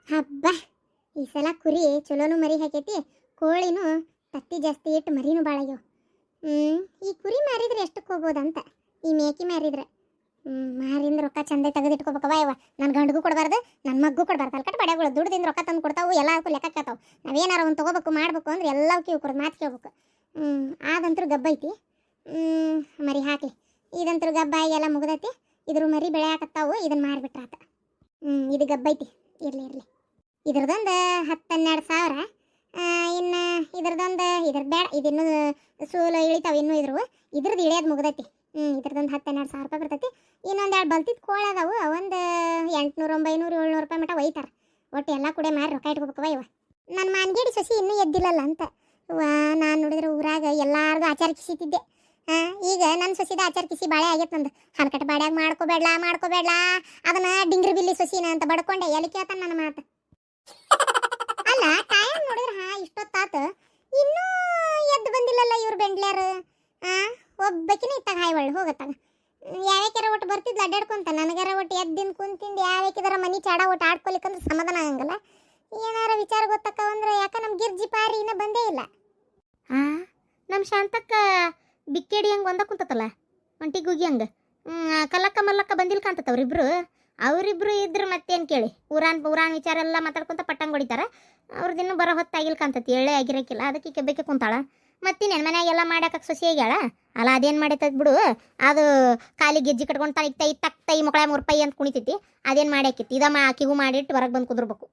ಹಬ್ಬ ಈ ಸಲ ಕುರಿ ಚಲೋನು ಮರಿ ಹಾಕೈತಿ, ಕೋಳಿನೂ ತತ್ತಿ ಜಾಸ್ತಿ ಇಟ್ಟು ಮರಿನೂ ಭಾಳ ಆಗ್ಯಾವ. ಈ ಕುರಿ ಮಾರಿದ್ರೆ ಎಷ್ಟಕ್ಕೆ ಹೋಗ್ಬೋದಂತ, ಈ ಮೇಕಿ ಮಾರಿದ್ರೆ ಮಾರಿಂದ ರೊಕ್ಕ ಚಂದ ತೆಗೆದಿಟ್ಕೋಬೇಕವ. ಇವ ನನ್ನ ಗಂಡಿಗೂ ಕೊಡಬಾರ್ದು, ನನ್ನ ಮಗ್ಗೂ ಕೊಡಬಾರ್ದು. ಅಲ್ಕಟ್ಟು ಬಡ್ಯಾಗಳು ದುಡ್ದಿಂದ ರೊಕ್ಕ ತಂದು ಕೊಡ್ತಾವು, ಎಲ್ಲಕ್ಕೂ ಲೆಕ್ಕಕ್ಕಾತಾವು. ನಾವೇನಾರ ಒಂದು ತೊಗೋಬೇಕು ಮಾಡಬೇಕು ಅಂದ್ರೆ ಎಲ್ಲವೂ ಕಿವಿ ಕೊಡೋದು, ಮಾತು ಕೇಳ್ಬೇಕು. ಆದಂತರೂ ಗಬ್ಬ ಐತಿ. ಮರಿ ಹಾಕಲಿ, ಇದಂತರೂ ಗಬ್ಬ ಎಲ್ಲ ಮುಗ್ದೈತಿ. ಇದ್ರ ಮರಿ ಬೆಳೆ ಹಾಕತ್ತಾವು, ಇದನ್ನು ಮಾರಿಬಿಟ್ರಾತ. ಇದು ಗಬ್ಬ ಐತಿ, ಇರಲಿ. ಇದ್ರದೊಂದು 10-12 ಸಾವಿರ. ಇನ್ನು ಇದ್ರದೊಂದು ಬೇಡ, ಇದಿನ್ನೂ ಸೂಲು ಇಳಿತಾವೆ. ಇನ್ನೂ ಇದ್ರದ್ದು ಇಳಿಯೋದು ಮುಗ್ದೈತಿ. ಇದ್ರದೊಂದು 10-12 ಸಾವಿರ ರೂಪಾಯಿ ಬರ್ತೈತಿ. ಇನ್ನೊಂದು 2 ಬಲ್ತಿದ್ದು ಕೋಳು ಅದಾವು, ಒಂದು 800, 900, 700 ರೂಪಾಯಿ ಮಟ್ಟ ಒಯ್ತಾರೆ. ಒಟ್ಟು ಎಲ್ಲ ಕೂಡ ಮಾರಿ ರೊಕ್ಕ ಇಟ್ಕೋಬೇಕವ. ಇವ ನನ್ನ ಮಾನ್ಗೇಡಿ ಸೊಸಿ ಇನ್ನೂ ಎದ್ದಿಲ್ಲಲ್ಲ ಅಂತ ನಾನು ನೋಡಿದ್ರೆ ಊರಾಗ ಎಲ್ಲಾರ್ದು ಆಚಾರ ಕಿಸಿತಿದ್ದೆ. ಈಗ ನನ್ನ ಸೊಸಿದ ಆಚಾರ ಕಿಸಿ ಬಾಳೆ ಆಗೈತೆ ನಂದು. ಹನ್ಕಟ್ಟು ಬಾಡ್ಯಾಗ ಮಾಡ್ಕೋಬೇಡ್ಲ ಅದನ್ನ ಡಿಂಗ್ರಿ ಬಿಲ್ಲಿ ಸೊಸಿನ ಅಂತ ಬಡ್ಕೊಂಡೆ. ಎಲ್ಲಿ ಕೇಳ್ತಾನೆ ನನ್ನ ಮಾತು. ಅಲ್ಲ ಟೈಮ್ ನೋಡಿದ್ರೆ ಇಷ್ಟೊತ್ತಾತು ಇನ್ನೂ ಎದ್ದು ಬಂದಿಲ್ಲಲ್ಲ ಇವ್ರು ಬೆಂಡ್ಲ್ಯಾರು. ಒಬ್ಬಕಿನ ಇತ್ತಾಗ ಹಾಯ್ ಒಳ್ಳೆ ಹೋಗತ್ತಾಗ ಯಾವ್ಯಾಕ್ಯಾರ ಒಟ್ಟು ಬರ್ತಿದ್ಲು ಅಡ್ಡಾಡ್ಕೊಂತ. ನನಗಾರ ಒಟ್ಟು ಎದ್ದಿನ ಕುಂತಿಂದ ಯಾವ್ಯಾಕಿದಾರ ಮನಿ ಚಾಡ ಒಟ್ಟು ಆಡ್ಕೊಲಿಕ್ಕಂದ್ರೆ ಸಮಾಧಾನ ಆಗಂಗಲ್ಲ. ಏನಾರ ವಿಚಾರ ಗೊತ್ತಕ್ಕವಂದ್ರೆ ಯಾಕೆ ನಮ್ಮ ಗಿರ್ಜಿ ಪಾರಿ ಇನ್ನೂ ಬಂದೇ ಇಲ್ಲ. ನಮ್ಮ ಶಾಂತಕ್ಕ ಬಿಕ್ಕೇಡಿ ಹಂಗೆ ಒಂದ ಕುಂತತಲ್ಲ, ಒಂಟಿಗೂಗಿ ಹಂಗೆ. ಕಲ್ಲಕ್ಕ ಮಲ್ಲಕ್ಕ ಬಂದಿಲ್ಲ ಕಾಣ್ತತ ಅವರಿಬ್ರು ಇದ್ರು ಮತ್ತೇನು ಕೇಳಿ. ಊರಾನ್ ವಿಚಾರ ಎಲ್ಲ ಮಾತಾಡ್ಕೊಂತ ಪಟ್ಟಂಗೆ ಹೊಡಿತಾರೆ. ಅವ್ರದ್ದಿನ್ನೂ ಬರೋ ಹೊತ್ತಾಗಿಲ್ ಕಾಣ್ತತಿ, ಎಳ್ಳೆ ಆಗಿರಕ್ಕಿಲ್ಲ. ಅದಕ್ಕೆ ಕೆಬ್ಬಕ್ಕೆ ಕುಂತಾಳ. ಮತ್ತಿನ್ನೇನು ಮನ್ಯಾಗೆಲ್ಲ ಮಾಡ್ಯಾಕ ಸೊಸಿ ಆಗ್ಯಾಳ ಅಲ್ಲ. ಅದೇನು ಮಾಡೈತದ ಬಿಡು, ಅದು ಕಾಲಿ ಗೆಜ್ಜಿ ಕಟ್ಕೊಂಡು ತೈ ಮಕ್ಕಳ 3 ರೂಪಾಯಿ ಅಂತ ಕುಣಿತೈತಿ. ಅದೇನು ಮಾಡ್ಯಾಕಿತ್ತು, ಆಕಿಗೂ ಮಾಡಿಟ್ಟು ಹೊರಗೆ ಬಂದು ಕುದುರ್ಬೇಕು.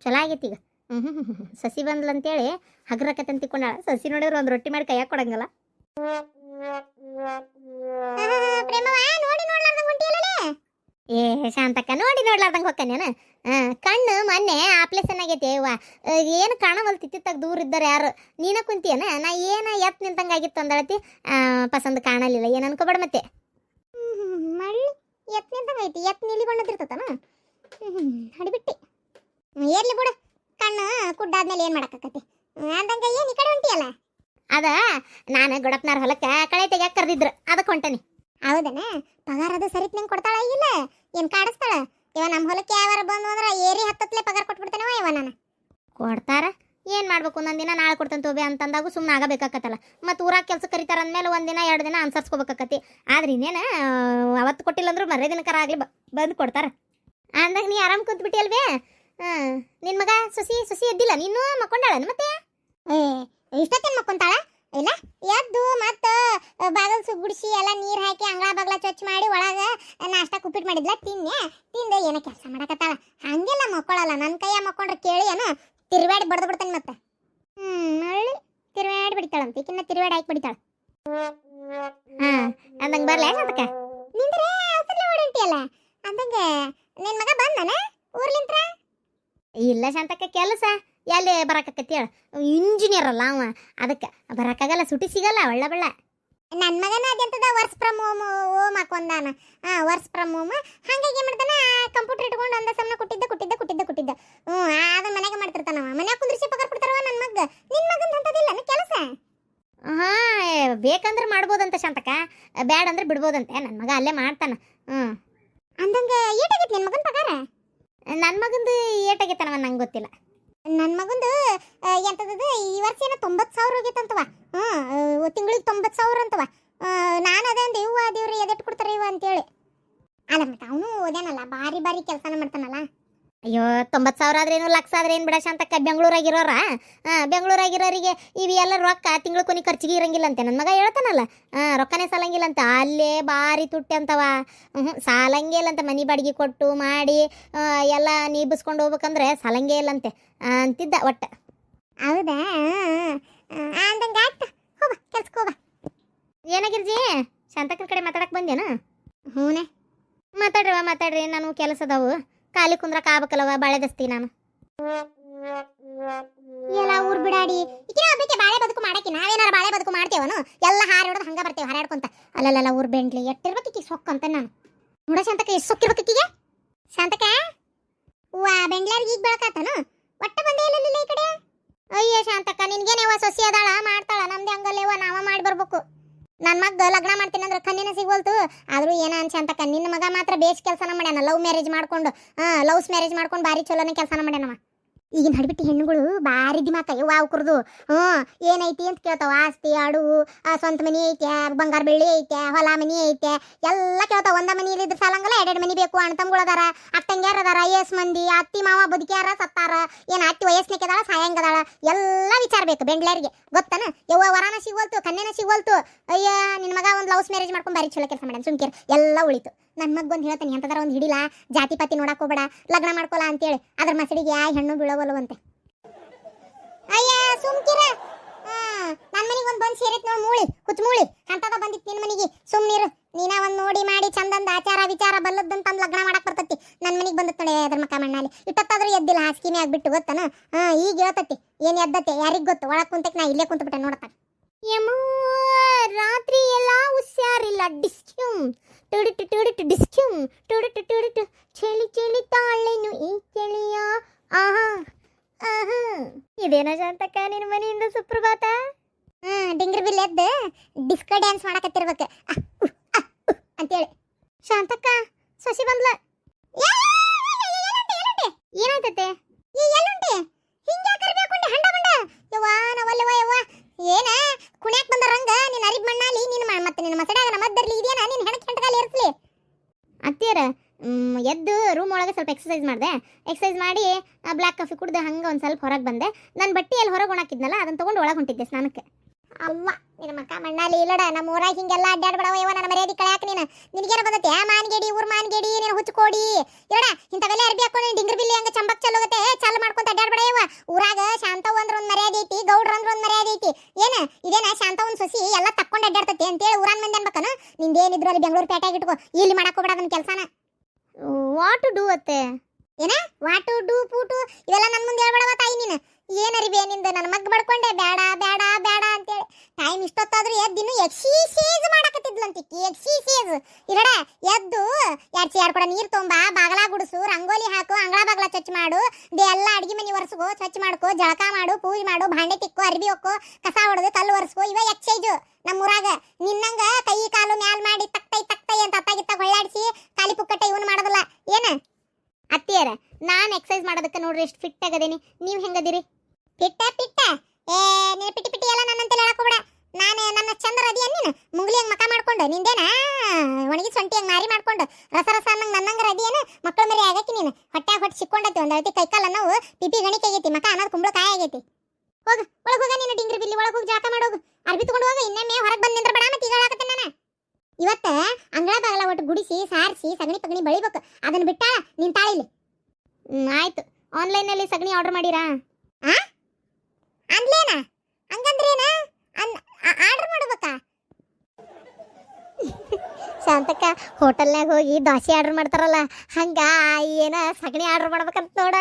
ಚಲೋ ಆಗೈತಿ ಈಗ. ಸಸಿ ಬಂದ್ಲಂತೇಳಿ ಹಗ್ರಕತ್ತಂತ ತಿಕ್ಕೊಂಡಾಳ. ಸಸಿ ನೋಡಿದ್ರೆ ಒಂದು ರೊಟ್ಟಿ ಮಾಡಿ ಕೈಯಾಗ ಕೊಡಂಗಲ್ಲ. ಏ ಶಾಂತಕ್ಕ ನೋಡಿ ನೋಡ್ಲಾರ್ದಂಗೆ ಹೊಕ್ಕನೇನು. ಕಣ್ಣು ಮೊನ್ನೆ ಆಪ್ಲೇಷನ್ ಆಗೈತಿ. ಏನು ಕಾಣವಲ್ತಿತ್ತಾಗ ದೂರ ಇದ್ದಾರೆ ಯಾರು. ನೀನ ಕುಂತಿಯನ, ನಾ ಏನು ಎತ್ ನಿಂತಂಗೆ ಆಗಿತ್ತು ಅಂದಳತಿ. ಪಸಂದ್ ಕಾಣಲಿಲ್ಲ, ಏನು ಅನ್ಕೋಬೇಡ ಮತ್ತೆ. ಮಳ್ಳಿ ಎತ್ ನಿಂತಂಗೆ ಐತಿ, ಎತ್ ನೀಲಿ ಬಣ್ಣದಿರ್ತತನ. ಹಡಿಬಿಟ್ಟಿ ಏರ್ಲಿ ಬಿಡು. ಕಣ್ಣು ಕುಡ್ಡಾದ್ಮೇಲೆ ಏನು ಮಾಡಕ್ಕಾಕತಿ ಅಂದಂಗೆ. ಏನು ಈ ಕಡೆ ಹೊಂಟಿಯಲ್ಲ? ಅದ ನಾನು ಗೊಡಪ್ನಾರ ಹೊಲಕ್ಕೆ ಕಳೆ ತೆಗಿಯಾಕ ಕರೆದಿದ್ರು, ಅದಕ್ಕೆ ಹೊಂಟನಿ. ಹೌದನ? ಪಗಾರ ಅದು ಸರಿತ್ ನಿಂಗೆ ಕೊಡ್ತಾಳ ಇಲ್ಲ? ಏನು ಕಾಡಿಸ್ತಾಳ? ಇವ ನಮ್ಮ ಹೊಲಕ್ಕೆ ಯಾವಾರ ಬಂದು ಅಂದ್ರೆ ಏರಿ ಹತ್ತತ್ಲೆ ಪಗಾರ ಕೊಟ್ಬಿಡ್ತಾನವ ಇವ. ನಾನು ಕೊಡ್ತಾರ ಏನು ಮಾಡ್ಬೇಕು, ಒಂದೊಂದಿನ ನಾಳೆ ಕೊಡ್ತಾನೆ ತೋಬೆ ಅಂತಂದಾಗೂ ಸುಮ್ಮನೆ ಆಗಬೇಕಾಕತ್ತಲ್ಲ. ಮತ್ತು ಊರಾಗ ಕೆಲಸ ಕರಿತಾರ ಅಂದಮೇಲೆ 1 ದಿನ 2 ದಿನ ಅನ್ಸರ್ಸ್ಕೋಬೇಕಾಕತಿ. ಆದ್ರೆ ಇನ್ನೇನು ಅವತ್ತು ಕೊಟ್ಟಿಲ್ಲ ಅಂದ್ರೂ ಮರ್ರೆ ದಿನಕರ ಆಗಲಿ ಬಂದು ಕೊಡ್ತಾರ. ಅಂದಾಗ ನೀ ಆರಾಮ್ ಕುಂತ್ಬಿಟ್ಟಿ ಅಲ್ವೇ? ನಿನ್ನ ಮಗ ಸೊಸಿ ಎದ್ದಿಲ್ಲ, ನೀನು ಮಕ್ಕೊಂಡಾಳ ಮತ್ತೆ? ಇಷ್ಟೊತ್ತೇನು ಮಕ್ಕೊಂತಾಳ? ಇಲ್ಲ, ಎದ್ದು ಮತ್ತು ಬಾಗಲ್ ಗುಡಿಸಿ ಎಲ್ಲ ನೀರು ಹಾಕಿ ಅಂಗಳ ಬಾಗ್ಲ ಸ್ವಚ್ಛ ಮಾಡಿ ಒಳಗೆ ನಾಷ್ಟ ಕುಪ್ಪಿಟ್ಟು ಮಾಡಿದ್ಲ. ತಿಂದೆ ಏನೋ ಕೆಲಸ ಮಾಡಕತ್ತಾಳ. ಹಂಗೆಲ್ಲ ಮಕ್ಕೊಳ್ಳಲ್ಲ. ನನ್ನ ಕೈಯ ಮಕ್ಕೊಂಡ್ರೆ ಕೇಳಿ ಏನು ತಿರುವಾಡಿ ಬಡ್ದು ಬಿಡ್ತಾನೆ ಮತ್ತೆ. ಮಳ್ಳಿ ತಿರುವಾಡಿ ಬಿಡ್ತಾಳಂತ, ಈಕಿನ್ನ ತಿರುವಾಡಿ ಹಾಕಿ ಬಿಡ್ತಾಳ. ಅಂದಂಗೆ ಬರ್ಲ ಅದಕ್ಕೆ ನಿಂದ್ರೆ ಅವಸರಲೆ ಓಡಿಂಟಿಯಲ್ಲ. ಅಂದಂಗೆ ನಿನ್ನ ಮಗ ಬಂದನ ಊರ್ಲಿಂತ್ರ? ಇಲ್ಲ ಶಾಂತಕ್ಕ, ಕೆಲಸ ಎಲ್ಲಿ ಬರಕತ್ತಿ ಹೇಳ. ಇಂಜಿನಿಯರ್ ಅಲ್ಲ ಅವ, ಅದಕ್ಕೆ ಬರಕ್ಕಾಗಲ್ಲ, ಸುಟಿ ಸಿಗಲ್ಲ ಒಳ್ಳೆ ಬಳ್ಳ. ನನ್ನ ಮಗನ ಅದೆಂತದ ವರ್ಸ್ ಫ್ರಮ್ ಹೋಮ್ ಹಾಕೊಂಡಾನ. Work from home. ಹಾಗಾಗಿ ಏನು ಮಾಡ್ತಾನ, ಕಂಪ್ಯೂಟರ್ ಇಟ್ಕೊಂಡು ಒಂದ ಸಮನ ಕೊಟ್ಟಿದ್ದ. ಅದನ್ನ ಮನೆಗೆ ಮಾಡ್ತಿರ್ತಾನವ. ಮನ್ಯಾಗ ಕುಂದ್ರಿಸಿ ಪಗಾರ ಕೊಡ್ತಾರವ ನನ್ನ ಮಗ. ನಿನ್ನ ಮಗನ ಅಂತದಿಲ್ಲ ಕೆಲಸ? ಬೇಕಂದ್ರೆ ಮಾಡ್ಬೋದಂತ ಶಾಂತಕ್ಕ, ಬ್ಯಾಡ ಅಂದ್ರೆ ಬಿಡ್ಬೋದಂತೆ. ನನ್ನ ಮಗ ಅಲ್ಲೇ ಮಾಡ್ತಾನ. ಅಂದಂಗೆ ಏಟಾಗೈತಿ ನಿನ್ನ ಮಗನ ಪಗಾರ? ನನ್ನ ಮಗಂದು ಏಟಾಗೈತನವ ನಂಗೆ ಗೊತ್ತಿಲ್ಲ. ನನ್ನ ಮಗಂದು ಎಂತದ ಈ ವರ್ಷ ಏನೋ 90,000 ಹೋಗೈತಂತವ. ತಿಂಗಳಿಗೆ 90,000 ಅಂತವ. ನಾನು ಅದೇ ಅಂದೆ, ಇವ್ವ ದೇವ್ರಿ ಎದೆಟ್ಟು ಕೊಡ್ತಾರೆ ಇವ ಅಂತೇಳಿ. ಅಲ್ಲ ಮತ್ತೆ ಅವನು ಓದ್ಯಾನಲ್ಲ, ಬಾರಿ ಕೆಲಸನ ಮಾಡ್ತಾನಲ್ಲ. ಅಯ್ಯೋ 90,000 ಆದ್ರೇನು, ಲಕ್ಷ ಆದ್ರೇನು ಬಿಡ ಶಾಂತಕ್ಕ. ಬೆಂಗಳೂರಾಗಿರೋರಿಗೆ ಇವು ಎಲ್ಲ ರೊಕ್ಕ ತಿಂಗಳು ಕೊನೆ ಖರ್ಚಿಗೆ ಇರಂಗಿಲ್ಲಂತೆ. ನನ್ನ ಮಗ ಹೇಳ್ತಾನಲ್ಲ, ರೊಕ್ಕನೇ ಸಾಲಂಗಿಲ್ಲಂತೆ. ಅಲ್ಲೇ ಬಾರಿ ತುಟ್ಟಿ ಅಂತವ. ಸಾಲಂಗೇ ಇಲ್ಲಂತೆ. ಮನೆ ಬಾಡಿಗೆ ಕೊಟ್ಟು ಮಾಡಿ ಎಲ್ಲ ನೀಬಿಸ್ಕೊಂಡು ಹೋಗ್ಬೇಕಂದ್ರೆ ಸಾಲಂಗೇ ಇಲ್ಲಂತೆ ಅಂತಿದ್ದ ಒಟ್ಟು. ಹೌದಾ? ಅಂದಂಗೆ ಆಯ್ತು, ಹೋಗ ಕೆಲ್ಸಕ್ಕೆ ಹೋಗ. ಏನಾಗಿರ್ಜಿ ಶಾಂತಕ್ಕನ ಕಡೆ ಮಾತಾಡಕ್ಕೆ ಬಂದೇನ? ಹ್ಞೂನೇ ಮಾತಾಡ್ರಿ. ನಾನು ಕೆಲಸ ಅದಾವು, ಖಾಲಿ ಕುಂದ್ರಕ ಆಗ್ಬೇಕಲ್ಲವ, ಬಾಳೆ ದಸ್ತಿ ನಾನು. ಎಲ್ಲ ಊರ್ ಬಿಡಾಡಿ ಈಕಿನ ಒಬ್ಬಕ್ಕೆ ಬಾಳೆ ಬದುಕು ಮಾಡಕ್ಕೆ ನಾವೇನಾರ ಬಾಳೆ ಬದುಕು ಮಾಡ್ತೇವನು? ಎಲ್ಲ ಹಾರಿ ಹೊಡೆದು ಹಂಗ ಬರ್ತೇವೆ ಹಾರಾಡ್ಕೊಂತ. ಅಲ್ಲಲ್ಲ ಊರ್ ಬೆಂಡ್ಲಿ ಎಟ್ಟಿರ್ಬೇಕು ಈಕಿಗೆ ಸೊಕ್ಕ ಅಂತ ನಾನು ನೋಡ. ಶಾಂತಕ ಎಷ್ಟು ಸೊಕ್ಕಿರ್ಬೇಕು ಈಕಿಗೆ? ಶಾಂತಕ ಬೆಂಗ್ಳೂರಿಗೆ ಈಗ ಬೆಳಕಾತನು? ಒಟ್ಟ ಬಂದೇ ಇಲ್ಲ ಈ ಕಡೆ. ಅಯ್ಯೋ ಶಾಂತಕ್ಕ, ನಿನ್ಗೇನೇವ ಸೊಸಿ ಅದಾಳ ಮಾಡ್ತಾಳ, ನಮ್ದೇ ಹಂಗಲ್ಲೇವ, ನಾವ ಮಾಡಿ ಬರ್ಬೇಕು. ನನ್ನ ಮಗ ಲಗ್ನ ಮಾಡ್ತೀನಿ ಅಂದ್ರೆ ಕಣ್ಣಿನ ಸಿಗೋಲ್ತು. ಆದ್ರೂ ಏನ ಅನ್ಸಂತ ನಿನ್ನ ಮಗ ಮಾತ್ರ ಬೇಸ್ ಕೆಲಸನ ಮಾಡ್ಯಾನ. ಲವ್ ಮ್ಯಾರೇಜ್ ಮಾಡ್ಕೊಂಡು ಲವ್ಸ್ ಮ್ಯಾರೇಜ್ ಮಾಡ್ಕೊಂಡು ಬಾರಿ ಚಲೋನ ಕೆಲಸನ ಮಾಡ್ಯಾನವ. ಈಗಿನ ಹಡ್ಬಿಟ್ಟು ಹೆಣ್ಣುಗಳು ಬಾರಿ ದಿಮಾಕ ಇವ ಅವ್ರದ್ದು. ಏನೈತಿ ಅಂತ ಕೇಳ್ತಾವ. ಆಸ್ತಿ ಆಡು, ಸ್ವಂತ ಮನಿ ಐತೆ, ಬಂಗಾರ ಬೆಳ್ಳಿ ಐತೆ, ಹೊಲ ಮನಿ ಐತೆ, ಎಲ್ಲ ಕೇಳ್ತಾವ. ಒಂದ ಮನಿ ಇಲ್ಲಿದ್ರೆ ಸಾಲಂಗಲ್ಲ, ಎರಡೆರಡು ಮನಿ ಬೇಕು. ಅಣ್ತಂಗಳು ಅದಾರ, ಅಕ್ಕಂಗ್ಯಾರ ಅದಾರ, ಏಸ್ ಮಂದಿ ಅತ್ತಿ ಮಾವ ಬದುಕ್ಯಾರ ಸತ್ತಾರ, ಏನ್ ಅತ್ತಿ ವಯಸ್ಸಿನಕ್ಕೆದಾಳ ಸಾಯಂಗದಾಳ, ಎಲ್ಲ ವಿಚಾರ ಬೇಕು ಬೆಂಗ್ಳೂರಿಗೆ. ಗೊತ್ತಾನ ಯವ್ವ ವರಾನ ಸಿಗೋಲ್ತು, ಕನ್ನೆನ ಸಿಗೋಲ್ತು. ಅಯ್ಯ ನಿನ್ನ ಮಗ ಒಂದು ಲವ್ಸ್ ಮ್ಯಾರೇಜ್ ಮಾಡ್ಕೊಂಡು ಬಾರಿ ಚಲೋ ಕೆಲಸ ಮಾಡ್ಯಾನ. ಸುಮ್ಕೇರ್ ಎಲ್ಲ ಉಳಿತು. ನನ್ನ ಮಗ ಬಂದು ಹೇಳ್ತಾನೆ ಎಂತದಾರ ಒಂದು ಹಿಡಿಲ, ಜಾತಿ ಪಾತಿ ನೋಡಕ್ ಹೋಗ್ಬೇಡ, ಲಗ್ನ ಮಾಡ್ಕೊಲ್ಲ ಅಂತೇಳಿ. ಅದ್ರ ಮಸಡಿಗೆ ಯಾ ಹೆಣ್ಣು ಬೀಳವಲ್ವಂತೆ. ಅಯ್ಯ ಸುಮ್ಕಿರ. ನನ್ನ ಮನೆಗೆ ಒಂದು ಬಂದು ಸೇರೈತ್ ನೋಡಿ ಮೂಳಿ, ಹುಚ್ಚ ಮೂಳಿ ಅಂತದ ಬಂದಿತ್ತು ನಿನ್ನ ಮನೆಗೆ. ಸುಮ್ನಿರು, ನೀನ ಒಂದು ನೋಡಿ ಮಾಡಿ ಚಂದಂದ ಆಚಾರ ವಿಚಾರ ಬಲ್ಲದಂತಂದು ಲಗ್ನ ಮಾಡಕ್ ಬರ್ತತಿ. ನನ್ನ ಮನೆಗೆ ಬಂದತ್ ನೋಡಿ ಅದ್ರ ಮಕ್ಕ ಮಣ್ಣಲ್ಲಿ. ಇಟ್ಟತ್ತಾದ್ರೂ ಎದ್ದಿಲ್ಲ, ಹಾಸಿಗೆ ಆಗ್ಬಿಟ್ಟು ಗೊತ್ತನ. ಈಗ ಹೇಳ್ತತಿ ಏನ್ ಎದ್ದತ್ತೆ ಯಾರಿಗ್ ಗೊತ್ತು. ಒಳಗ್ ಕುಂತಕ್ ನಾ ಇಲ್ಲೇ ಕುಂತ್ಬಿಟ್ಟೆ ನೋಡತ್ತ. ರಾತ್ರಿ ಎಲ್ಲ ಹುಷಾರಿಲ್ಲ, ಡಿಸ್ಕ್ಯೂಮ್ ಟುಡಿಟು ಟುಡಿಟು ಡಿಸ್ಕ್ಯೂಮ್ ಟುಡಿಟು ಟುಡಿಟು ಚಳಿ ಚಳಿ ತಾಳೆನು ಈ ಚಳಿಯ. ಆಹಾ ಆಹಾ, ಇದೇನ ಶಾಂತಕ್ಕ ನಿನ್ನ ಮನೆಯಿಂದ ಸುಪ್ರಭಾತ? ಡಿಂಗ್ರಿ ಬಿಲ್ ಎದ್ದು ಡಿಸ್ಕೋ ಡ್ಯಾನ್ಸ್ ಮಾಡಕತ್ತಿರ್ಬೇಕು ಅಂತೇಳಿ. ಶಾಂತಕ್ಕ ಸೊಸಿ ಬಂದ್ಲ. ಏನಾಯ್ತತೆ? ಎಲ್ಲುಂಟೆ ಹಿಂಗ್ಯಾಕರ್ಬೇಕುಂಡೆ ಹಂಡ ಬಂಡ. ಯವ್ವಾ ನಾವಲ್ಲವ ಯವ್ವ ಏನ ಕುಣ್ಯಾಕ್ ಬಂದರಂಗ ನಿನ್ನ ಅರಿಬ್ ಮಣ್ಣಾಲಿ ನಿನ್ನ ಮತ್ತೆ ನಿನ್ನ ಮಸಡ್ಯಾಗ ನಮ್ಮದ್ದರ್ಲಿ ಇದೆಯಾ ನಿನ್ನ ಹೆಣಕ್ ಹೆಂಟಗಾಲಿ ಇರ್ಸ್ಲಿ. ಅತ್ತಿಯರ ಎದ್ದು ರೂಮ್ ಒಳಗೆ ಸ್ವಲ್ಪ ಎಕ್ಸಸೈಸ್ ಮಾಡಿದೆ. ಎಕ್ಸಸೈಸ್ ಮಾಡಿ ಬ್ಲ್ಯಾಕ್ ಕಾಫಿ ಕುಡ್ದು ಹಂಗೆ ಒಂದು ಸ್ವಲ್ಪ ಹೊರಗೆ ಬಂದೆ. ನನ್ನ ಬಟ್ಟೆಯಲ್ಲಿ ಹೊರಗೆ ಒಣಾಕಿದ್ನಲ್ಲ ಅದನ್ನು ತೊಗೊಂಡು ಒಳಗೆ ಹೊಂಟಿದ್ದೆ ಸ್ನಾನಕ್ಕೆ. ಅವ್ವ ನಿನ್ನ ಮಕ್ಕ ಮಣ್ಣಾಲಿ ಇಲ್ಲಡ, ನಮ್ಮ ಊರಾಗ ಹಿಂಗೆಲ್ಲ ಅಡ್ಡಾಡ್ಬೇಡವ ಯವ್ವ. ನನ್ನ ಮರ್ಯಾದೆ ಕಳ್ಯಾಕ ನಿನಗೇನ ಬಂದತ್ತೆ? ಮಾನ್ಗೇಡಿ ಊರ್ ಮಾನ್ಗೇಡಿ ನೀನು ಹುಚ್ಕೋಡಿ ಇರಡ. ಇಂಥವೆಲ್ಲ ಅರ್ಬಿ ಹಾಕೊಂಡು ಡಿಂಗ್ರಿ ಬಿಲ್ಲಿ ಹಂಗೆ ಚಂಬಕ್ ಚಲೋಗತ್ತೆ ಚಾಲು ಮಾಡ್ಕೊಂತ ಅಡ್ಡಾಡ್ಬೇಡ ಯವ್ವ. ಊರಾಗ ಶಾಂತವ್ ಅಂದ್ರೆ ಒಂದು ಮರ್ಯಾದೆ ಐತಿ, ಗೌಡ್ರ ಅಂದ್ರೆ ಒಂದು ಮರ್ಯಾದೆ ಐತಿ. ಏನ ಇದೇನ ಶಾಂತವನ್ ಸೊಸಿ ಎಲ್ಲ ತಕ್ಕೊಂಡು ಅಡ್ಡಾಡ್ತತಿ ಅಂತೇಳಿ ಊರಾನ್ ಮಂದಿ ಅನ್ಬೇಕನ? ನಿಂದೇನಿದ್ರು ಅಲ್ಲಿ ಬೆಂಗಳೂರು ಪೇಟೆಗೆ ಇಟ್ಕೋ, ಇಲ್ಲಿ ಮಾಡಕ್ ಹೋಗ್ಬೇಡ ಅದನ್ನ ಕೆಲಸನ. ವಾಟ್ ಟು ಡೂ ಅತ್ತೆ? ಏನ ವಾಟ್ ಟು ಡೂ ಪೂಟು ಇವೆಲ್ಲ ನನ್ನ ಮುಂದೆ ಹೇಳ್ಬೇಡವ ತಾಯಿ. ನೀನು ಏನರಿಬೇ ನಿಂದ ನನ್ನ ಮಗ್ ಬಡ್ಕೊಂಡೆ ಬೇಡ ಬೇಡ ಬೇಡ ಅಂತೇಳಿ. ಟೈಮ್ ಇಷ್ಟೊತ್ತಾದ್ರೂ ಎದ್ದಿನ್ನು ಎಕ್ಸಸೈಸ್ ಮಾಡಕತ್ತಿದ್ಲಂತಿ. ಎಕ್ಸಸೈಸ್ ಇರಡ ಎದ್ದು ಎರಡು ಕೂಡ ನೀರು ತೊಂಬ, ಬಾಗಲ ಗುಡಿಸು, ರಂಗೋಲಿ ಹಾಕು, ಅಂಗಳ ಬಾಗಲ ಸ್ವಚ್ಛ ಮಾಡು, ಎಲ್ಲ ಅಡಿಗೆ ಮನೆ ಒರೆಸ್ಕೋ, ಸ್ವಚ್ಛ ಮಾಡ್ಕೋ, ಜಳಕ ಮಾಡು, ಪೂಜೆ ಮಾಡು, ಭಾಂಡೆ ತಿಕ್ಕು, ಅರ್ಬಿ ಹೊಕ್ಕೋ, ಕಸ ಹೊಡೆದು ಕಲ್ಲು ಒರೆಸ್ಕೋ. ಇವ ಎಕ್ಸಸೈಜು ನಮ್ಮೂರಾಗ. ನಿನ್ನಂಗ ಕೈ ಕಾಲು ಮ್ಯಾಲ್ ಮಾಡಿ ತಕ್ತೈ ತಕ್ತೈ ಅಂತ ಅತ್ತಾಗಿತ್ತ ಹೊಳ್ಳಾಡಿಸಿ ಖಾಲಿ ಪುಕ್ಕಟ್ಟೆ ಇವನು ಮಾಡೋದಿಲ್ಲ. ಏನ ಅತ್ತಿಯರ ನಾನು ಎಕ್ಸಸೈಸ್ ಮಾಡೋದಕ್ಕೆ ನೋಡ್ರಿ ಎಷ್ಟು ಫಿಟ್ ಆಗದೇನಿ. ನೀವು ಹೆಂಗದಿರಿ? ಪಿಟ್ಟ ಪಿಟ್ಟ ನೀನು ಪಿಟಿ ಪಿಟಿ ಎಲ್ಲ ನನ್ನಂತೆ ಹೇಳಕೋಬೇಡ. ನಾನು ನನ್ನ ಚಂದ್ರ ಅದಿ ನೀನು ಮುಂಗ್ಲಿ ಹಂಗೆ ಮಕ ಮಾಡ್ಕೊಂಡು ನಿಂದೇನ ಒಣಗಿ ಸೊಂಟಿ ಹಂಗೆ ಮಾರಿ ಮಾಡ್ಕೊಂಡು ರಸ ರಸ ಅನ್ನಂಗೆ ನನ್ನಂಗೆ ರದಿ ಏನು ಮಕ್ಕಳ ಮರಿ ಆಗೈತಿ. ನೀನು ಹೊಟ್ಟೆ ಹೊಟ್ಟೆ ಸಿಕ್ಕೊಂಡೈತಿ ಒಂದು ಅಳತಿ ಕೈಕಾಲ ನಾವು ಪಿಪಿ ಗಣಿಕೆ ಆಗೈತಿ, ಮಕ ಅನ್ನೋದು ಕುಂಬಳ ಕಾಯಿ ಆಗೈತಿ. ಹೋಗು ಒಳಗೆ ಹೋಗ ನೀನು ಡಿಂಗ್ರಿ ಬಿಲ್ಲಿ ಒಳಗೆ ಹೋಗಿ ಜಾಕ ಮಾಡೋಗು. ಅರ್ಬಿ ತಗೊಂಡು ಹೋಗ. ಇನ್ನೊಮ್ಮೆ ಹೊರಗೆ ಬಂದು ನಿಂದ್ರ ಬೇಡ. ಮತ್ತೆ ಈಗ ಹೇಳಕತ್ತೆ ನಾನು ಇವತ್ತ ಅಂಗಳ ಬಾಗಲ ಒಟ್ಟು ಗುಡಿಸಿ ಸಾರಿಸಿ ಸಗಣಿ ಪಗಣಿ ಬಳಿಬೇಕು. ಅದನ್ನು ಬಿಟ್ಟಾಳ ನಿಂತಾಳಿಲ್ಲಿ. ಆಯ್ತು. ಆನ್ಲೈನಲ್ಲಿ ಸಗಣಿ ಆರ್ಡರ್ ಮಾಡಿರಾ? ಆನ್ಲೈನಾ? ಹಂಗಂದ್ರೇನ? ಆರ್ಡರ್ ಮಾಡ್ಬೇಕಾ? ಶಾಂತಕ್ಕ ಹೋಟೆಲ್ನಾಗ ಹೋಗಿ ದೋಸೆ ಆರ್ಡರ್ ಮಾಡ್ತಾರಲ್ಲ ಹಂಗ ಏನ ಸಗಣಿ ಆರ್ಡರ್ ಮಾಡ್ಬೇಕಂತ ನೋಡ.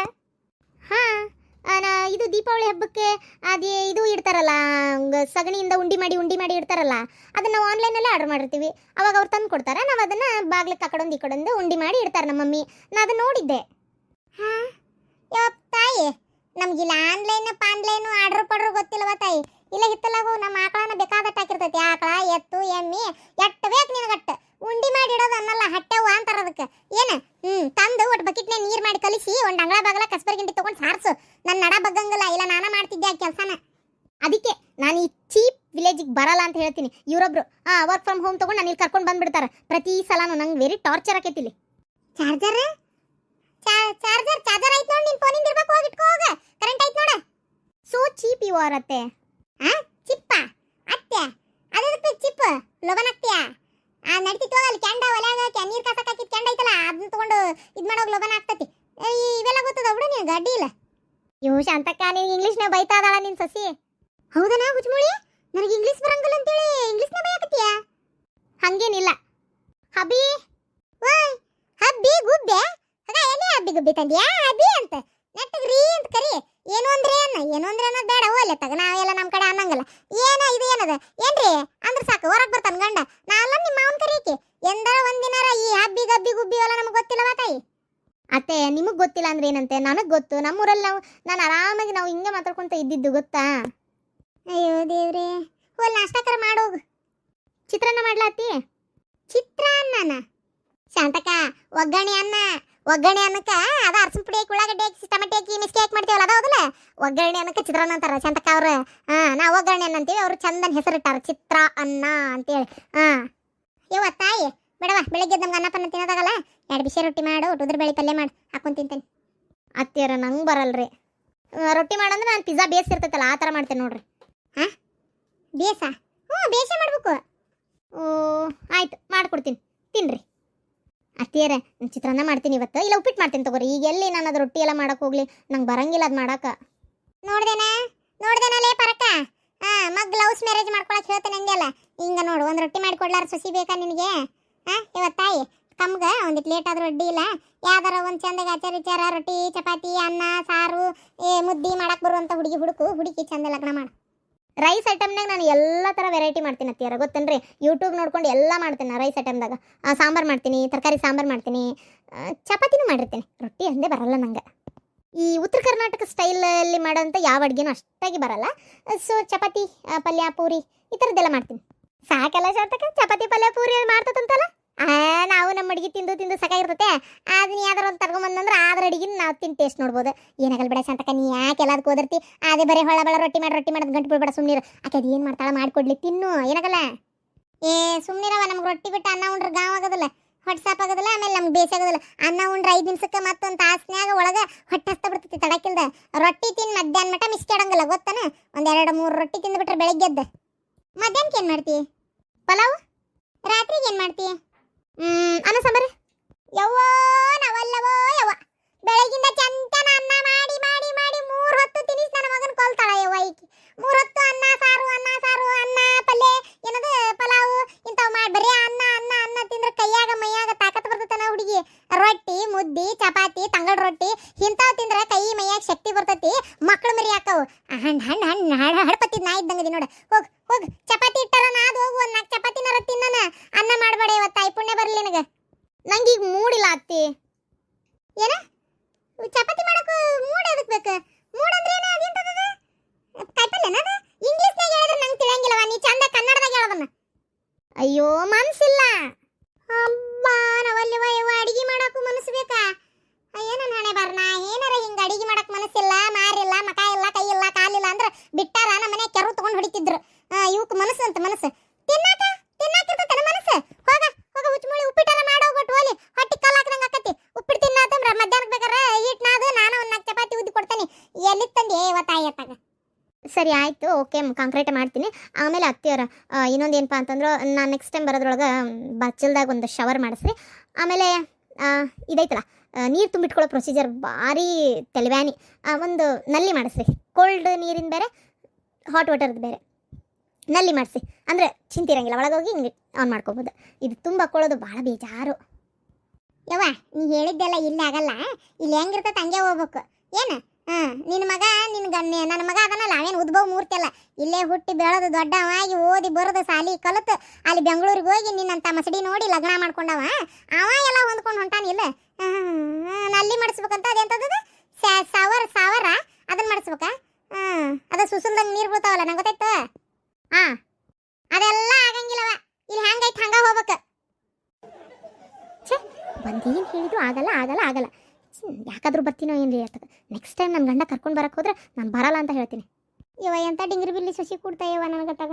ಇದು ದೀಪಾವಳಿ ಹಬ್ಬಕ್ಕೆ ಅದೇ ಇದು ಇಡ್ತಾರಲ್ಲ ಸಗಣಿಯಿಂದ ಉಂಡಿ ಮಾಡಿ ಇಡ್ತಾರಲ್ಲ, ಅದನ್ನ ನಾವು ಆನ್ಲೈನಲ್ಲೇ ಆರ್ಡರ್ ಮಾಡಿರ್ತೀವಿ. ಅವಾಗ ಅವ್ರು ತಂದು ಕೊಡ್ತಾರೆ, ನಾವು ಅದನ್ನ ಬಾಗ್ಲಕ್ಕೆ ಆ ಕಡೆಂದು ಈ ಕಡೆಂದು ಉಂಡಿ ಮಾಡಿ ಇಡ್ತಾರೆ ನಮ್ಮ ಮಮ್ಮಿ. ನಾ ಅದನ್ನ ನೋಡಿದ್ದೆ. ತಾಯಿ ನಮ್ಗಿಲ್ಲ ಆನ್ಲೈನ್ ಪಾನ್ಲೈನು ಆರ್ಡರ್ ಪಡ್ರು ಗೊತ್ತಿಲ್ಲವ ತಾಯಿ. ಇಲ್ಲ ಹಿತ್ತಲಾಗು ನಮ್ಮ ಆಕಳನ ಬೇಕಾದಟ್ಟು ಹಾಕಿರ್ತೈತಿ. ಆಕಳ ಎತ್ತು ಎಮ್ಮಿ ಎಟ್ಟು ಬೇಕು ನಿನಗಟ್ಟು ಉಂಡಿ ಮಾಡಿ ಇಡೋದು ಅನ್ನಲ್ಲ, ಹಟ್ಟೆವು ಅಂತಾರ ಅದಕ್ಕೆ. ಏನು ತಂದು ಒಟ್ಟು ಬಕೆಟ್ನೇ ನೀರು ಮಾಡಿ ಕಲಿಸಿ ಒಂದು ಅಂಗಳ ಬಾಗಲ ಕಸ್ಬರ್ ಗಿಂಡಿ ತೊಗೊಂಡು ಸಾರಿಸು. ನನ್ನ ನಡ ಬಗ್ಗಂಗಿಲ್ಲ, ಇಲ್ಲ ನಾನ ಮಾಡ್ತಿದ್ದೆ ಆ ಕೆಲಸನ. ಅದಕ್ಕೆ ನಾನು ಈ ಚೀಪ್ ವಿಲೇಜಿಗೆ ಬರಲ್ಲ ಅಂತ ಹೇಳ್ತೀನಿ. ಇವರೊಬ್ರು ವರ್ಕ್ ಫ್ರಮ್ ಹೋಮ್ ತೊಗೊಂಡು ನಾನು ಇಲ್ಲಿ ಕರ್ಕೊಂಡು ಬಂದ್ಬಿಡ್ತಾರೆ ಪ್ರತಿ ಸಲನೂ. ನಂಗೆ ವೆರಿ ಟಾರ್ಚರ್ ಆಕೈತಿ ಇಲ್ಲಿ. ಚಾರ್ಜರ್ ಆಯ್ತು ನೋಡಿ, ನಿನ್ ಫೋನಿಂದ ಇರ್ಬೇಕು, ಹೋಗಿ ಇಟ್ಕೋ ಹೋಗ. ಕರೆಂಟ್ ಆಯ್ತು ನೋಡ. ಸೋ ಚೀಪ್ ಯು ಆರ್ ಅತ್ತೆ. ಚಿಪ್ಪ ಅತ್ತೆ ಅದಕ್ಕೆ ಚಿಪ್ ಲೋಬನ್ ಆಗ್ತೀಯ? ನಡೀತಿತ್ತು ಅಲ್ಲಿ ಕ್ಯಾಂಡ ಒಲೆಯಾಗ ನೀರು ಕಾಸಕ್ಕೆ ಹಾಕಿದ್ ಕ್ಯಾಂಡ ಐತಲ್ಲ ಅದನ್ನ ತಗೊಂಡು ಇದು ಮಾಡೋಗಿ ಲೋಬನ್ ಆಗ್ತತಿ. ಇವೆಲ್ಲ ಗೊತ್ತದ ಬಿಡು ನೀನು ಗಡ್ಡಿ ಇಲ್ಲ. ಯೋ ಶಾಂತಕ್ಕ ನೀನು ಇಂಗ್ಲೀಷ್ನಾಗ ಬೈತಾ ಅದಾಳ ನಿನ್ ಸಸಿ. ಹೌದನಾ ಹುಚ್ಚುಮುಳಿ? ನನಗೆ ಇಂಗ್ಲೀಷ್ ಬರಂಗಿಲ್ಲ ಅಂತೇಳಿ ಇಂಗ್ಲೀಷ್ನಾಗ ಬೈಯಾಕತ್ತೀಯ? ಹಂಗೇನಿಲ್ಲ. ಹಬಿ ಓಯ್ ಹಬ್ಬಿ ಗುಬ್ಬೆ ಎಲ್ಲಿ ಹಬ್ಬಿ ಗುಬ್ಬಿ ತಂದ್ಯಾ? ಹಬ್ಬಿ ಅಂತ ನೆಟ್ಟಗ್ರಿ ಅಂತ ಕರಿ. ಏನು ಅಂದ್ರೆ ಅನ್ನೋದು ಬೇಡ. ಹೋಗ್ಲೆ ತಗ, ನಾವೆಲ್ಲ ನಮ್ಮ ಕಡೆ ಅನ್ನಂಗಲ್ಲ. ಏನ ಇದು ಏನದ ಏನ್ರಿ ಅಂದ್ರೆ ಸಾಕು ಹೊರಗೆ ಬರ್ತಾನ ಗಂಡ. ನಾವೆಲ್ಲ ನಿಮ್ಮ ಮಾವನ ಕರೀಕಿ ಎಂದರ ಒಂದಿನಾರ ಈ ಹಬ್ಬಿ ಗಬ್ಬಿ ಗುಬ್ಬಿ ಎಲ್ಲ ನಮಗೆ ಗೊತ್ತಿಲ್ಲವಾ ತಾಯಿ? ಅತ್ತೆ ನಿಮಗೆ ಗೊತ್ತಿಲ್ಲ ಅಂದ್ರೆ ಏನಂತೆ, ನನಗೆ ಗೊತ್ತು. ನಮ್ಮೂರಲ್ಲಿ ನಾನು ಆರಾಮಾಗಿ ನಾವು ಹಿಂಗೆ ಮಾತಾಡ್ಕೊಂತ ಇದ್ದಿದ್ದು ಗೊತ್ತಾ? ಅಯ್ಯೋ ದೇವ್ರೆ, ಹೋಲ್ ನಾಷ್ಟಕರ ಮಾಡೋಗು. ಚಿತ್ರಾನ್ನ ಮಾಡ್ಲಾತಿ? ಚಿತ್ರಾನ್ನನ ಶಾಂತಕ, ಒಗ್ಗರಣೆ ಅನ್ನ. ಒಗ್ಗರಣೆ ಅನ್ನಕ್ಕೆ ಅದ ಅರ್ಸಿನ ಪುಡಿ ಹಾಕಿ ಉಳ್ಳಾಗಡ್ಡಿ ಹಾಕಿ ಟಮಟೆ ಹಾಕಿ ಮಿಸ್ಕಿ ಹಾಕಿ ಮಾಡ್ತೀವಲ್ಲ ಅದ ಹೌದಲ್ಲ? ಒಗ್ಗರಣೆ ಅನ್ನಕ್ಕೆ ಚಿತ್ರಾನ್ನ ಅಂತಾರ ಶಾಂತಕ ಅವ್ರು. ನಾವು ಒಗ್ಗರಣೆ ಅನ್ನ ಅಂತೀವಿ, ಅವ್ರು ಚಂದನ್ ಹೆಸರಿಟ್ಟಾರ ಚಿತ್ರ ಅನ್ನ ಅಂತೇಳಿ. ಯವ್ವ ತಾಯಿ ಬೇಡವಾ, ಬೆಳಗ್ಗೆ ನಮ್ಗೆ ಅನ್ನ ಪನ್ನ ತಿನ್ನೋದಾಗಲ್ಲ, 2 ಬಿಸಿ ರೊಟ್ಟಿ ಮಾಡು, ಉದ್ರ ಬೇಳೆ ಪಲ್ಯ ಮಾಡಿ ಹಾಕೊಂಡು ತಿಂತೇನೆ. ಅತ್ತಿಯರ ನಂಗೆ ಬರಲ್ರಿ ರೊಟ್ಟಿ ಮಾಡಂದ್ರೆ. ನಾನು ಪಿಜ್ಜಾ ಬೇಸ್ ಇರ್ತೈತಲ್ಲ ಆ ಥರ ಮಾಡ್ತೇನೆ ನೋಡ್ರಿ. ಬೇಸ? ಬೇಸೇ ಮಾಡ್ಬೇಕು. ಆಯ್ತು ಮಾಡ್ಕೊಡ್ತೀನಿ, ತಿನ್ರಿ. ಅತ್ತಿಯರ ಚಿತ್ರಾನ್ನ ಮಾಡ್ತೀನಿ ಇವತ್ತು, ಇಲ್ಲ ಉಪ್ಪಿಟ್ಟು ಮಾಡ್ತೀನಿ ತಗೋರಿ. ಈಗ ಎಲ್ಲಿ ನಾನು ಅದು ರೊಟ್ಟಿ ಎಲ್ಲ ಮಾಡಕ್ಕೆ ಹೋಗ್ಲಿ, ನಂಗೆ ಬರಂಗಿಲ್ಲ ಅದು ಮಾಡಕ್ಕೆ. ನೋಡ್ದೇನಲ್ಲೇ ಪರಕ, ಮಗ್ ಲವ್ಸ್ ಮ್ಯಾರೇಜ್ ಮಾಡ್ಕೊಳಕ್ಕೆ ಹೇಳ್ತೇನೆ ಅಂದೆಲ್ಲ. ಹಿಂಗೆ ನೋಡು, ಒಂದು ರೊಟ್ಟಿ ಮಾಡಿಕೊಡ್ಲಾರ ಸೊಸಿ ಬೇಕಾ ನಿನಗೆ? ಇವತ್ತಾಯಿ ಕಮ್ಗ ಒಂದಿಟ್ಟು ಲೇಟ್ ಆದ್ರೂ ಅಡ್ಡಿ ಇಲ್ಲ, ಯಾವ್ದಾರ ಒಂದು ಚಂದಗೆ ಆಚಾರ ವಿಚಾರ ರೊಟ್ಟಿ ಚಪಾತಿ ಅನ್ನ ಸಾರು ಮುದ್ದಿ ಮಾಡಕ್ಕೆ ಬರುವಂಥ ಹುಡುಕಿ ಚಂದ ಲಗ್ನ ಮಾಡು. ರೈಸ್ ಐಟಮ್ನಾಗ ನಾನು ಎಲ್ಲ ಥರ ವೆರೈಟಿ ಮಾಡ್ತೀನಿ ಅತ್ತಿಯಾರ, ಗೊತ್ತೇನ್ರಿ? ಯೂಟ್ಯೂಬ್ ನೋಡ್ಕೊಂಡು ಎಲ್ಲ ಮಾಡ್ತೀನಿ. ರೈಸ್ ಐಟಮ್ದಾಗ ಸಾಂಬಾರು ಮಾಡ್ತೀನಿ, ತರಕಾರಿ ಸಾಂಬಾರು ಮಾಡ್ತೀನಿ, ಚಪಾತಿನೂ ಮಾಡಿರ್ತೀನಿ. ರೊಟ್ಟಿ ಅಂದೇ ಬರಲ್ಲ ನಂಗೆ. ಈ ಉತ್ತರ ಕರ್ನಾಟಕ ಸ್ಟೈಲಲ್ಲಿ ಮಾಡೋಂಥ ಯಾವ ಅಡುಗೆನೂ ಅಷ್ಟಾಗಿ ಬರಲ್ಲ. ಸೊ ಚಪಾತಿ ಪಲ್ಯ ಪೂರಿ ಈ ಥರದ್ದೆಲ್ಲ ಮಾಡ್ತೀನಿ. ಸಾಕಲ್ಲ ಶಾಂತಕ, ಚಪಾತಿ ಪಲ್ಯ ಪೂರಿ ಮಾಡ್ತದಂತಲ್ಲ. ನಾವು ನಮ್ಮ ಅಡುಗೆ ತಿಂದು ಸಾಕಾಗಿರ್ತತೆ. ಅದನ್ನ ಯಾವ್ದಾರು ಒಂದು ತರ್ಕೊಂಬಂದ್ರೆ ಆದ್ರ ಅಡುಗೆನ ನಾವು ತಿಂದು ಟೇಸ್ಟ್ ನೋಡ್ಬೋದು. ಏನಾಗಲ್ಲ ಬಿಡ ಶಾಂತಕ, ನೀ ಯಾಕೆ ಎಲ್ಲದಕ್ಕೆ ಓದಿರ್ತಿ? ಅದೇ ಬರೀ ಹೊಳ ಬಳ ರೊಟ್ಟಿ ಮಾಡೋದು ಗಂಟು ಬಿಡ್ಬೇಡ, ಸುಮ್ಮನಿರು. ಆಕೆ ಅದು ಏನು ಮಾಡ್ತಾಳೆ ಮಾಡಿಕೊಡ್ಲಿ, ತಿನ್ನು, ಏನಾಗಲ್ಲ. ಸುಮ್ಮನಿರವ, ನಮ್ಗೆ ರೊಟ್ಟಿ ಬಿಟ್ಟು ಅನ್ನ ಉಂಡ್ರೆ ಗಾವ್ ಆಗೋದಿಲ್ಲ, ಹೊಟ್ಟೆ ಸಾಪ್ ಆಗೋದಿಲ್ಲ, ಆಮೇಲೆ ನಮ್ಗೆ ಬೇಸಿ ಆಗೋದಿಲ್ಲ. ಅನ್ನ ಉಂಡ್ರೆ 5 ನಿಮಿಷಕ್ಕೆ ಮತ್ತೊಂದು ತಾಸ್ನ್ಯಾಗ ಒಳಗೆ ಹೊಟ್ಟೆ ಹಸ್ತಾ ಬಿಡ್ತೈತಿ ತಡಕಿಲ್ದ. ರೊಟ್ಟಿ ತಿಂದು ಮಧ್ಯಾಹ್ನ ಮಟ ಮಿಸ್ಕಾಡಂಗಿಲ್ಲ, ಗೊತ್ತಾನ? ಒಂದು 2-3 ರೊಟ್ಟಿ ತಿಂದುಬಿಟ್ರೆ ಬೆಳಗ್ಗೆದ್ದು. ಮಧ್ಯಾಹ್ನಕ್ಕೆ ಏನು ಮಾಡ್ತಿ? ಪಲಾವ್. ರಾತ್ರಿಗೆ ಏನು ಮಾಡ್ತಿ? ಅನ್ನ ಸಾಂಬಾರು. ಯವ್ವ ನಾವಲ್ಲವೋ ಯವ್ವ, ಬೆಳಗಿಂದ ಚಂತನ ಅನ್ನ ಮಾಡಿ 3 ಹೊತ್ತು ತಿನ್ನಿಸಿ ನನ್ನ ಮಗನ ಕೊಲ್ತಾಳ ಯವ್ವ ಈಕಿ. 3 ಹೊತ್ತು ಅನ್ನ ಸಾರು ಅನ್ನ ಪಲ್ಯ ಏನದು ಪಲಾವು ಇಂಥವು ಮಾಡಿ ಬರೀ ಅನ್ನ ತಿಂದ್ರೆ ಕೈಯಾಗ ಮೈಯಾಗ ತಾಕತ್ ಬರ್ತೈತನ ಹುಡುಗಿ. ರೊಟ್ಟಿ ಮುದ್ದಿ ಚಪಾತಿ ತಂಗಡ್ ರೊಟ್ಟಿ ಇಂಥವು ತಿಂದ್ರೆ ಕೈ ಮೈಯಾಗ ಶಕ್ತಿ ಬರ್ತೈತಿ. ಮಕ್ಳು ಮರಿ ಹಾಕವು ಹಡ್ಪತ್ತಿದ್ ನಾ ಇದ್ದಂಗದಿ ನೋಡ. ಹೋಗ್ ಚಪಾತಿ ಇಟ್ಟಾರ ನಾದ್ ಹೋಗು, ಒಂದು 4 ಚಪಾತಿನಾರ ತಿನ್ನನ. ಅನ್ನ ಮಾಡಬೇಡ ಇವತ್ತಾಯಿ, ಪುಣ್ಯ ಬರಲಿ ನಿನಗೆ. ನಂಗೆ ಈಗ ಮೂಡಿಲ್ಲ ಅತ್ತಿ. ಏನ ಚಪಾತಿ ಮಾಡಕ್ಕೆ ಮೂಡ್ ಎದಕ್ ಬೇಕು? ಮೂಡ್ ಅಂದ್ರೆ ಏನ? ಅದೇಂತದ ಕಾಯ್ಪಲ್ಯನ? ಇಂಗ್ಲಿಷ್ನಾಗ ಹೇಳಿದ್ರೆ ನಂಗೆ ತಿಳಿಯಂಗಿಲ್ಲವ, ನೀ ಚಂದ ಕನ್ನಡದಾಗ ಹೇಳೋದನ್ನ. ಅಯ್ಯೋ ಮನ್ಸಿಲ್ಲ. ಅಬ್ಬಾ ನಾವಲ್ಲಿವ ಇವ ಅಡಿಗೆ ಮಾಡಕ್ಕೂ ಮನಸ್ಸು ಬೇಕಾ? ಅಯ್ಯೋ ನನ್ನ ಹಣೆ ಬರ್ನ, ಏನಾರ ಹಿಂಗೆ ಅಡಿಗೆ ಮಾಡಕ್ಕೆ ಮನಸ್ಸಿಲ್ಲ, ಮಾರಿಲ್ಲ, ಮಕ ಇಲ್ಲ, ಕೈ ಇಲ್ಲ, ಕಾಲಿಲ್ಲ ಅಂದ್ರೆ ಬಿಟ್ಟಾರ ನಮ್ಮ ಮನೆ ಕೆರು ತಗೊಂಡು ಹೊಡಿತಿದ್ರು. ಇವಕ್ಕೆ ಮನಸ್ಸು ಅಂತ ಮನಸ್ಸು ತಿನ್ನಾಕಿರ್ತೈತೆ ಮನಸ್ಸು. ಹೋಗ ಹುಚ್ಚುಮುಳಿ ಉಪ್ಪಿಟ್ಟಾರ ಮಾಡೋಗ್ಬಿಟ್ಟು ಹೋಲಿ, ಹೊಟ್ಟಿ ಕಲ್ಲು ಹಾಕ್ದಂಗೆ ಆಕತಿ. ಉಪ್ಪಿಟ್ಟು ತಿನ್ನತ್ತಂದ್ರೆ ಮಧ್ಯಾಹ್ನಕ್ಕೆ ಬೇಕಾರೆ ಹಿಟ್ನಾದು ನಾನು ಒಂದು 4 ಚಪಾತಿ ಉದ್ದಿ ಕೊಡ್ತೇನೆ. ಎಲ್ಲಿ ತಂದೆ ಇವತ್ತಾಯಿ ಅತ್ತಾಗ. ಸರಿ ಆಯಿತು, ಓಕೆ, ಕಾಂಕ್ರೀಟ್ ಮಾಡ್ತೀನಿ. ಆಮೇಲೆ ಅತ್ತಿಯವರ ಇನ್ನೊಂದು ಏನಪ್ಪ ಅಂತಂದ್ರೆ, ನಾನು ನೆಕ್ಸ್ಟ್ ಟೈಮ್ ಬರೋದ್ರೊಳಗೆ ಬಚ್ಚಲ್ದಾಗ ಒಂದು ಶವರ್ ಮಾಡಿಸ್ರಿ. ಆಮೇಲೆ ಇದೈತಲ್ಲ ನೀರು ತುಂಬಿಟ್ಕೊಳ್ಳೋ ಪ್ರೊಸೀಜರ್ ಭಾರಿ ತೆಲವ್ಯಾನಿ. ಒಂದು ನಲ್ಲಿ ಮಾಡಿಸ್ರಿ, ಕೋಲ್ಡ್ ನೀರಿನ ಬೇರೆ ಹಾಟ್ ವಾಟರ್ದು ಬೇರೆ ನಲ್ಲಿ ಮಾಡಿಸಿ. ಅಂದರೆ ಚಿಂತಿರಂಗಿಲ್ಲ, ಒಳಗೋಗಿ ಹಿಂಗೆ ಆನ್ ಮಾಡ್ಕೋಬೋದು. ಇದು ತುಂಬ ಹಾಕ್ಕೊಳ್ಳೋದು ಭಾಳ ಬೇಜಾರು. ಯವ್ವ ನೀ ಹೇಳಿದ್ದೆಲ್ಲ ಇಲ್ಲಿ ಆಗಲ್ಲ, ಇಲ್ಲಿ ಹೆಂಗಿರ್ತೈತೆ ಹಂಗೆ ಹೋಗ್ಬೇಕು. ಏನು ನಿನ್ನ ಮಗ ನನ್ನ ಮಗ ಅದನ್ನಲ್ಲ, ಅವೇನು ಉದ್ಭವ ಮೂರ್ತಿ ಅಲ್ಲ. ಇಲ್ಲೇ ಹುಟ್ಟಿ ಬೆಳೆದು ದೊಡ್ಡವಾಗಿ ಓದಿ ಬರೋದು ಸಾಲಿ ಕಲಿತು ಅಲ್ಲಿ ಬೆಂಗಳೂರಿಗೆ ಹೋಗಿ ನಿನ್ನಂತ ಮಸಡಿ ನೋಡಿ ಲಗ್ನ ಮಾಡ್ಕೊಂಡವ. ಅವ ಎಲ್ಲ ಹೊಂದ್ಕೊಂಡು ಹೊಂಟಾನಿಲ್ಲ. ನಲ್ಲಿ ಮಾಡಿಸ್ಬೇಕಂತ ಅದೆಂತದ ಸಾವರ ಅದನ್ನ ಮಾಡಿಸ್ಬೇಕಾ? ಅದು ಸುಸುಲ್ದಂಗೆ ನೀರು ಬೀಳ್ತಾವಲ್ಲ, ನಂಗೆ ಗೊತ್ತಾಯ್ತು. ಅದೆಲ್ಲ ಆಗಂಗಿಲ್ಲವ, ಇಲ್ಲಿ ಹಂಗೈತೆ ಹಂಗ ಹೋಗ್ಬೇಕು. ಬಂದೇನು ಹೇಳಿದ್ರು ಆಗಲ್ಲ. ಯಾಕಾದ್ರೂ ಬರ್ತೀನೋ ಏನ್ರಿ ಅಂತ. ನೆಕ್ಸ್ಟ್ ಟೈಮ್ ನನ್ನ ಗಂಡ ಕರ್ಕೊಂಡು ಬರಕ್ಕೆ ಹೋದ್ರೆ ನಾನು ಬರಲ್ಲ ಅಂತ ಹೇಳ್ತೀನಿ. ಇವ ಎಂಥ ಡಿಂಗ್ರಿ ಬಿಲ್ಲಿ ಸಸಿ ಕೊಡ್ತಾಯವ ನನಗತ್ತಾಗ.